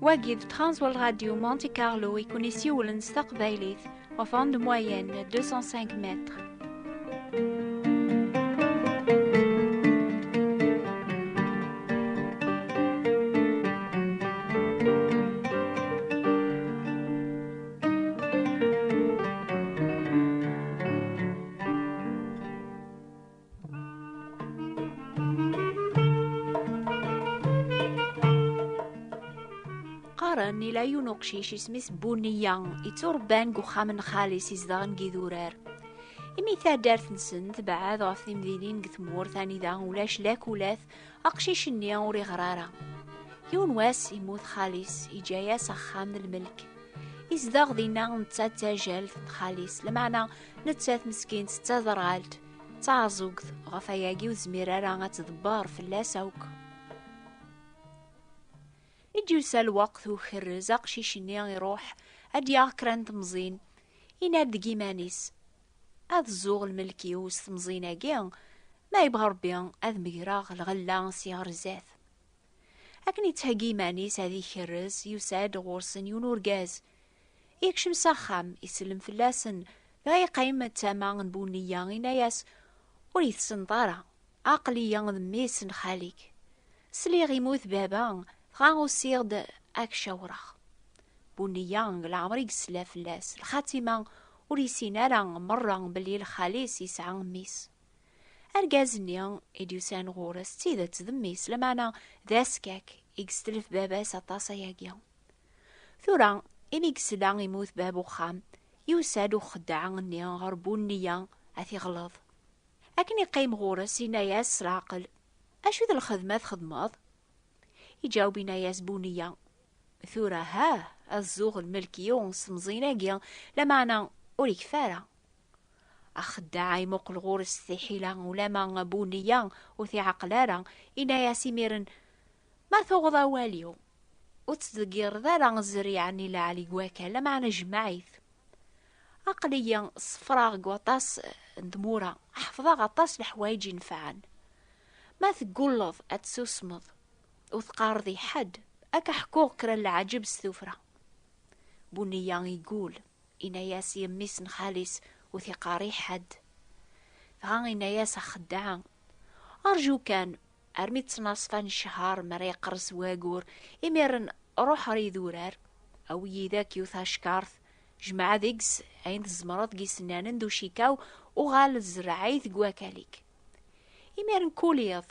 Wagid Transworld Radio Monte Carlo يكون يسيولن ستقبايليث وفان دو موين 205 متر. قارن إلى يونقشيش اسميس بونيان يتوربان قخام خالص يزدغن جذورار إمي ثادارت نسن تبعاد غف مدينين قثمور ثاني ذا ولاش لاكولاث أقشيش النيا وري غرارة يون واس يموت خالص يجايا سخام الملك يزدغ دينا نتسات تاجالت خالص لمعنى نتسات مسكين تتذرالت تعزوقت غفاياقي وزميرارا غتدبار في اللاسوك يجوسا الوقت وخرز أقشيش النيا يروح أديا كران تمزين يناد دقيمانيس هذا الزوغ الملكي وستمزينا كيان ما يبغى ربي هذا مقراغ الغلا سيغر زاث لكن يتهقي مانيس هذي خرز يساد غورسن يونور غاز يكشم ساخام يسلم فلاسن غاي قيمة تامان بونيا غيناياس وريث سنطارة عقليا ذميسن خاليك سلي غيموت بابا غاو سيغد اك شورخ بونيا العمريق سلا فلاس الخاتمة وريسينا راه مرة بلي الخاليس يسعى ميس أرجازني إديوسان غورس تيدا تذميس لمعنى ذاسكاك يكستلف باباس أطاسا ياقيا ثورا إميكسلا يموت بابو خام يوسادو خدعاني غربونيا أثي غلظ أكن يقيم غورس يناياس العقل أشو ذا الخدمة خدماض يجاوب ناياس بونيا ثورا ها الزوغ الملكيون سمزيناقيا لمعنى وريك فارا أخدع يموق الغورس ثي حيلا ولما بونيا وثي عقلارا إنا ياسميرن ما ثوغضا واليو وتصدقير ذا زريعني لعلي قواكا لمعنى جمعيث عقليا صفراغ قواطاس ندمورا حفظا غطاس لحوايج ينفعن ما تقولض أتسوسمض وثقارضي حد أكا حقوق كرا العجب السفرة بونيا يقول إنا ياس يميسن خالص وثقاري حد فهان إنا ياس خدعان أرجو كان أرمي تصناصفان شهر مري قرص واقور إميرن روح ريذورار أو يذاك يوثا شكارث جمع ذيكس عين الزمرات جي سنانن دو شيكاو وغال الزرعيث قواكاليك إميرن كوليض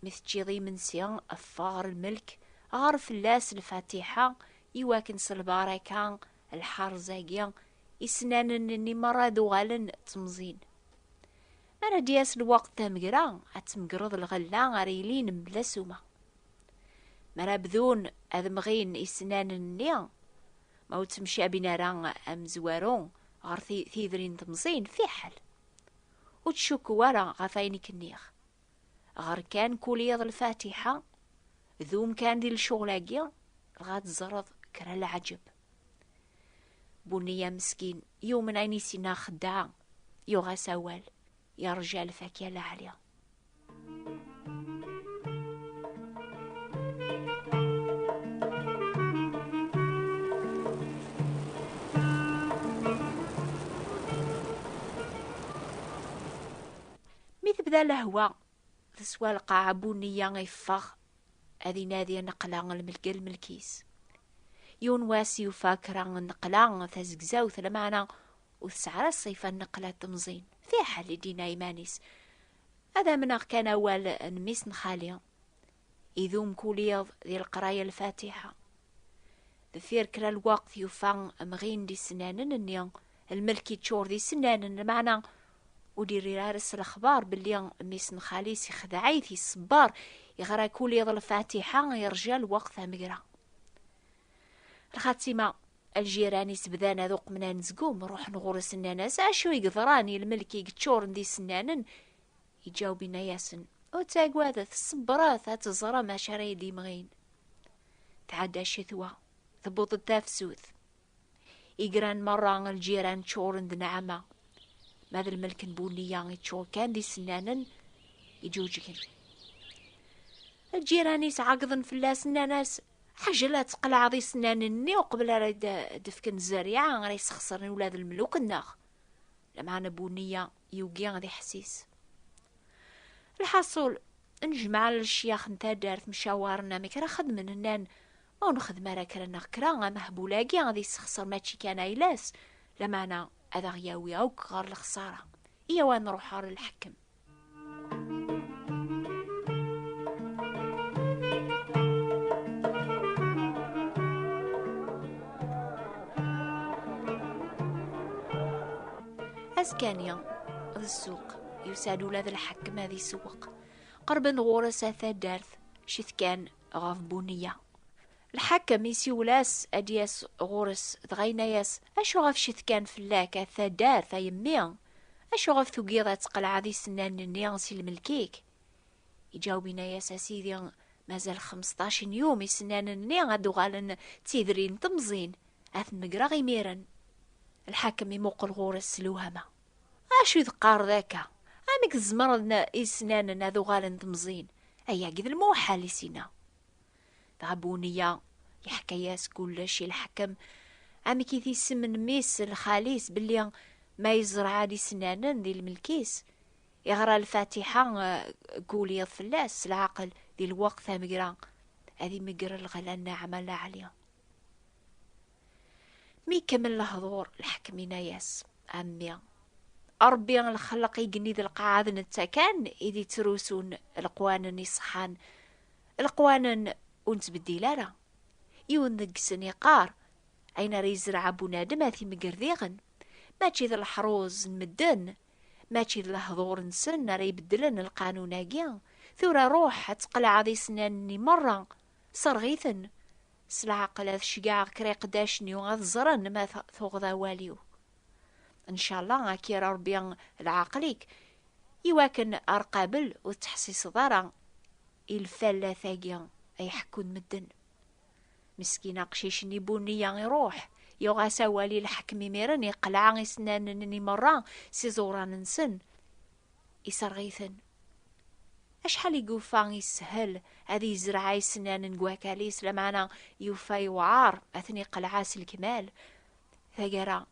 مثل جيضي من سيان أفار الملك عارف اللاس الفاتحة يواكن سلباركان الحارزاقيا يسناننني مرة دوغالن تمزين أنا دياس الوقت تمقرا أتمقرض الغلا غريلين بلا سوما مرا بذون أذمغين يسناننني ما وتمشي بنارا أمزوارون غار ثيذرين تمزين في حل وتشوك ورا غفاينك النيخ غار كان كوليض الفاتحة ذوم كان دي الشغلاقيا غاد زرض كرا العجب بنية مسكين يوم عيني سينا خدعة يوغا سوال يا رجال فاكيا لعليا مثل بدا لهوا تسوى القاعة بنية غيفاغ هذي نادية نقلا الملك الملكيس يون واسي وفاكرا نقلا تزقزاوث لمعنى وتسعر الصيفة نقلا تمزين في حال دينا ايمانيس هذا من كان اول نميس نخاليا يذوم كوليض ذي القراية الفاتحة ذفير كلا الوقت يفان مغين دي سنانن النيان الملكي تشور دي سنانن لمعنى وديري رارس الاخبار باللي ميس نخاليس يخدعيث الصبار يغرا كوليض الفاتحة يرجع وقتها مقرا الخاتمة الجيراني سبدانا ذوق منا نزقوم روح نغورس الناس اشو يقدراني الملكي قتشور ندي سنانن يجاوبنا ياسن وتاقواذا الصبرات هتزرى ما شري دي مغين تعدى الشتوى ثبوط التافسوث يقران مرة الجيران تشور ند نعمة ماذا الملك بونيا يتشور كان دي سنانن يجوجكن الجيراني سعقضن في اللاس الناس حاجة لا تقلع ذي سنانني وقبل راه دفكن الزريعة غير يسخسرني ولاد الملوك الناغ لمعنا بونية يوقي غادي حسيس. الحصول نجمع الشياخ نتا دارت مشاورنا مكرا خدمن النان ما نخدم راه كرا كرا مهبولاكي غادي يسخسر ماشي كان ايلاس لمعنا هذا غياوي اوك غير الخسارة ايا وين نروح للحكم. أسكانيا ذا السوق يساد ولاد الحكم هذي سوق قرب نغورس اثا دارث شث كان غاف بونية. الحكم يسيولاس ادياس غورس دغينا ياس اشو غاف شث كان فلاك اثا دارث يميا اشو غاف ثقيضة تقلع ذي سنان النيانسي الملكيك. يجاوبينا ياس اسيدي مازال 15 يوم يسنان النيان غادو غالن تيذرين تمزين اث مقرا غيميرن. الحاكم يموق الغورس لوهمة اشو ذقار ذاكا امك الزمر اسنان ذو غالن تمزين ايا قد الموحل يسينا. ضربونيا يحكى ياس كلشي الحكم امي كي سمن ميس الخاليس بلي ما يزرع عادي سنانا ذي الملكيس يغرى الفاتحة قولي فلاس العقل ذي الوقت مقرا هذه مقرا الغلا الناعمة لا عليا. مي كمل الهضور الحكمين ياس امي ربي الخلق يقني ذي القاعد نتاكان إذي تروسون القوانن يصحان القوانن ونتبدي لارا يون نقسن يقار أين ريزرع بنادم هاثي مقرديغن ماشي ذا الحروز نمدن ماشي ذا الهضور نسن راه يبدلن القانون اكيا ثورة روح تقلع ذي سناني مرة صرغيثن سلعقل هذا شقاع كريق داشني وغاذ زرن ما ثوغ واليو ان شاء الله كي ربي العقليك يواكن ارقابل وتحسيس ضرا الفلا ثاقيا اي حكون مدن مسكينه قشيش نيبونيا يروح يوغا سوالي الحكم ميرن يقلع سنانني مرة سيزوران نسن يسرغيثن اشحال يقوفا يسهل هذه زرعاي سنان نقواكاليس لمعنا يوفا يوعار اثني قلعاس الكمال ثقرا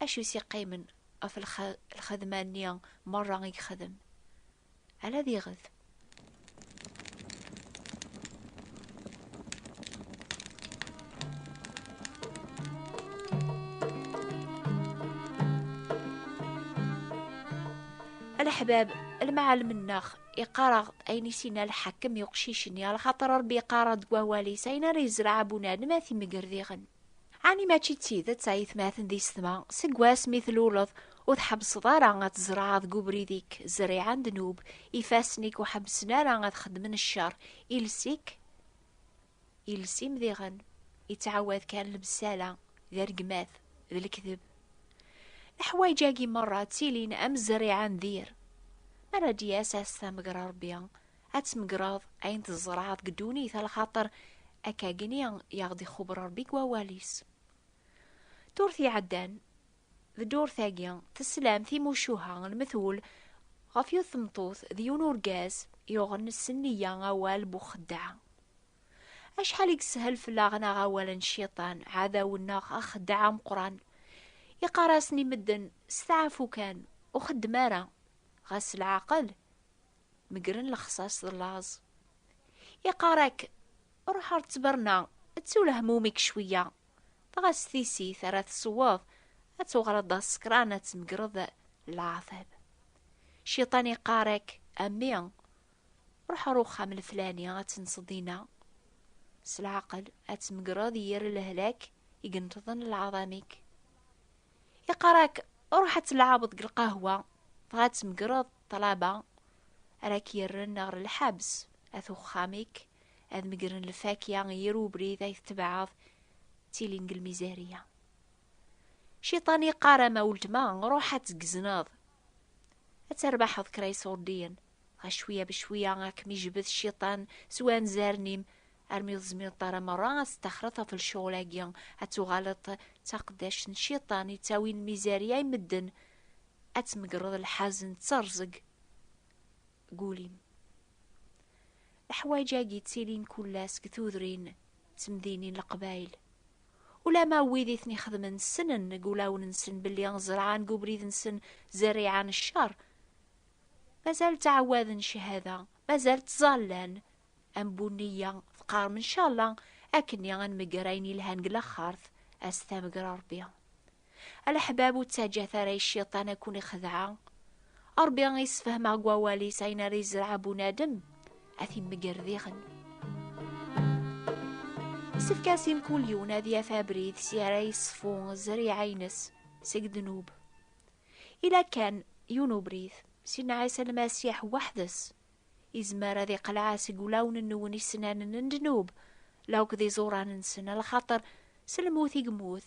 اشو سيقيمن في الخدمة نيا مرة يخدم على ذي غذ. الأحباب المعلم الناخ يقارغ أين سينا الحكم يقشيشني على خاطر ربي قارض قوالي سينا ريزرع بناد ما في مقرديغن عني ما تشيتسيدة تعيث ماثن دي السما سقواس مثل ولض وتحبس ضارا غتزرع قبري ديك زريعان دنوب يفاسنيك وحبسنا راه غتخدمن الشر إلسيك إلسي مذيغن يتعوذ كان البسالة ذا رقماث ذا الكذب الحوايجاكي مرة تيلين أم زريعان ذير مرة دي أساس مقرا ربيا أتمقراض أين تزرعات قدوني ثال خاطر أكاقني يغضي خبر ربيك وواليس دورثي عدان ذا دور ثاقيا تسلام في موشوها المثول غفيو ثمطوث ذيون ورقاز يغن السنية غوال بوخدعة أشحال يكسهل في لاغنا غوالا الشيطان عذاونا أخدعة مقران يقاراسني مدن استعفو كان وخدمارا غاس العقل مقرن لخصاص اللاز يقاراك روح تبرنا تسول همومك شوية تغاس ثيسي ثلاث صواف أتوغرد السكرانة مقرض العاثب شيطان يقارك أمي روح روخة من الفلانية غتنصدينا سالعقل أتمقرض يير الهلاك يقنتظن العظامك يقراك روح تلعبط القهوة غات مقرض طلابة راك يرن نغر الحبس اثو خامك اذ مقرن الفاكية غيرو بريد ايث تبعض تيلينق الميزارية شيطاني قارا ما ولد ما روح تقزناض اتربح ذكري صوردين غشوية بشوية غاك ميجبث الشيطان سوان زارنيم ارمي زميل طارا مرة استخرطها في الشغلاقيا اتو غلط تقداش الشيطان يتاوي الميزارية يمدن اتمقرض الحزن ترزق قوليم الحوايجاكي تسيلين كلاس كثوذرين تمدينين القبايل ولا ما ويدي ثني خدمن السنن نقولاو ننسن باللي زرعان قبريد نسن زريعان الشر مازال تعواد شهادة مازال تظلان أنبونية فقار من شاء الله أكني غنمقريني لها نقلا خارث أستمقر ربي الأحباب وتاجه ثري الشيطان أكون خدعة أربي غيسفهم أقوالي ساينا ريزرع بنادم أثي مقرديغن سفكاسيم كل يوم هذي فابريد سيارة يصفون زريعينس سيق ذنوب إلا كان يونوبريث سيدنا عيسى المسيح وحدس إزمار ذي قلعة سيقولاون النوني سنان نندنوب لو كذي زوران نسنا لخاطر سلموثي قموث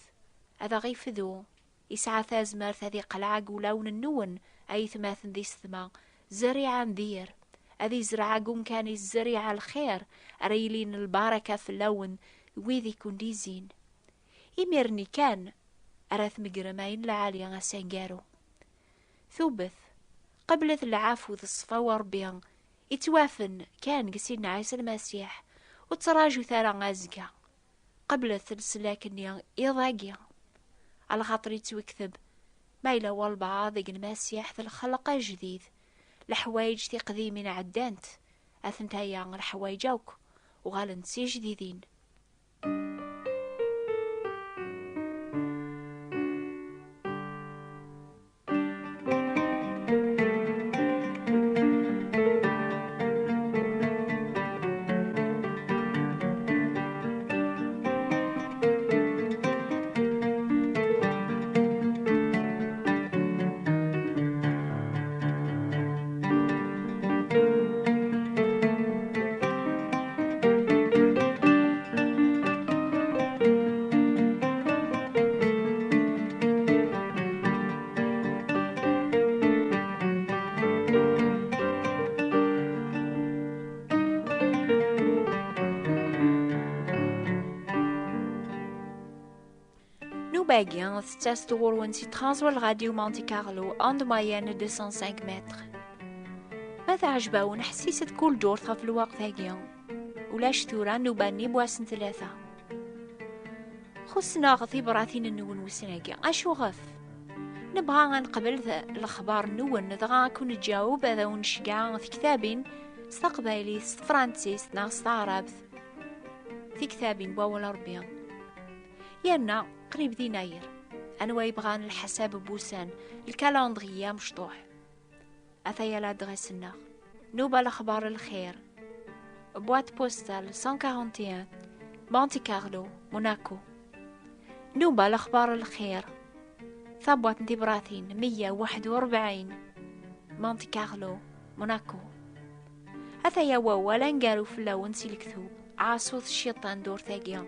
هذا غيفذو يسعى ثازمار ذي قلعة قولاون النون أي ثماثن ذي ثما زريعة ندير أذي زرعة قوم كان الزريعة الخير أريلين البركة في اللون ويذي كون ديزين إميرني كان أراث مقرمين لعالي غسانجارو ثوبث قبلت العفو ذي الصفا وربيان يتوافن كان قسيدنا عيسى المسيح وتراجو ثارا غازقا قبل سلسلاكني يضاقيا على خاطر يتوكثب ما إلا والبعض المسيح ذي الخلق جديد الحوايج تي قديمين عدانت أثنتايا الحوايجوك وغالن سي جديدين باقي ستاس دور وانسي ترانسوا الراديو مونتي كارلو اند مايان 205 متر ماذا عجباون حسيسة كل دور في الوقت هاقي ولاش ثورا نوباني بواسن ثلاثة خصنا غثي براثين النون وسناقي اشو غف نبغى غنقبل الاخبار نون دغا كون نجاوب هذا ونشقع في كتابين استقبالي فرانسيس ناس عرب في كتابين بواول ربيان يانا قريب ديناير أنا يبغان الحساب بوسان الكالندرية مشطوح أثايا لادغسنا نوبة الأخبار الخير بوات بوستال 141 مونتي كارلو موناكو نوبة الأخبار الخير ثبوت انتبراثين 141 مونتي كارلو موناكو أثايا ولا نقالو في اللون سيلكثوب عاصوث الشيطان دور ثاقيا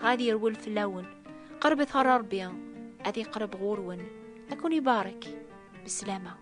غادي يرول في اللون قرب ثرار بيان أذي قرب غورون أكون يبارك بالسلامة.